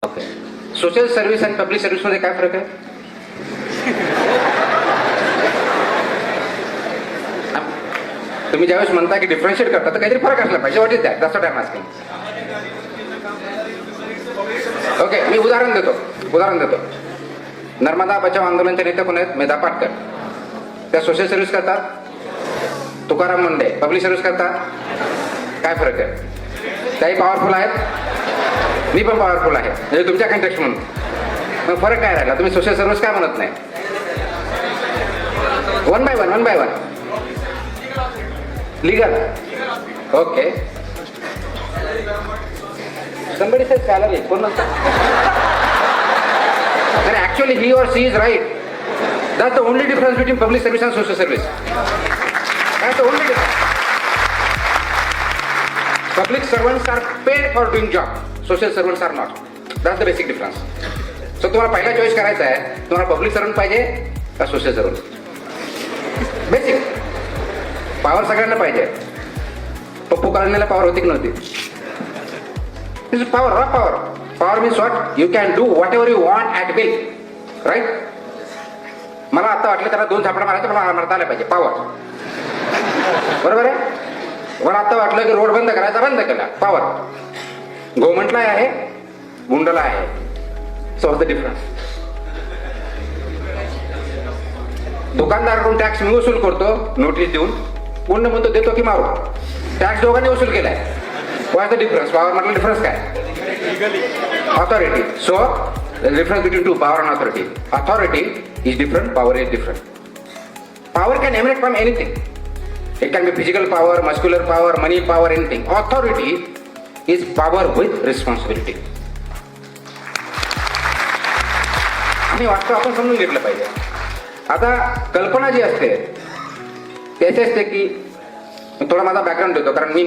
Okay. Social service आणि public service मध्ये काय फरक आहे? तुम्ही ज्यावेळेस म्हणता की डिफरन्शिएट करता तर काहीतरी फरक असला पाहिजे. What is that? That's what I am asking. Okay, मी उदाहरण देतो. नर्मदा बचाव आंदोलनाचे नेते कोण आहेत? मेधा पाटकर. त्या सोशल सर्व्हिस करतात. तुकाराम मुंडे पब्लिक सर्व्हिस करतात. काय फरक आहे? त्याही पॉवरफुल आहेत, मी पण पॉवरफुल आहे, म्हणजे तुमच्या कंटेक्स्ट म्हणून. मग फरक काय राहिला? तुम्ही सोशल सर्व्हिस काय म्हणत नाही? One by one legal. Okay. somebody says salary. कोण म्हणतं? then actually he or she is right. That's the only difference between public service and social service. That's the only difference. Public servants are paid for doing job. Social servants are not. That's the basic difference. So तुम्हाला पहिला choice करायचा आहे, तुम्हाला public servant पाहिजे का social servant? Basic power सगळ्यांना पाहिजे. Pappu काढण्याला power होती की नव्हती? This is power. Raw power. Power means what? You can do whatever you want at will. Right. मला आता वाटलं त्याला 2 झापडा मारायचं, मला मारता आलं पाहिजे. पॉवर. बरोबर आहे. मला आता वाटलं की रोड बंद करायचा, बंद केला. पॉवर. गव्हर्नमेंटला आहे, गुंडला आहे. So the difference. दुकानदाराकडून टॅक्स मी वसूल करतो नोटीस देऊन, गुंड म्हणतो देतो की मारू. टॅक्स दोघांनी वसूल केलाय. What the difference? पॉवर म्हटलं डिफरन्स काय? Authority. So the difference between two power and authority. Authority is different, power is different. Power can eminent from anything. It can be physical power, muscular power, money power, anything. Authority is power with responsibility. आणि वास्तव आपण समजून घेतलं पाहिजे. आता कल्पना जी असते त्याची असते की, थोडा माझा बॅकग्राऊंड देतो कारण मी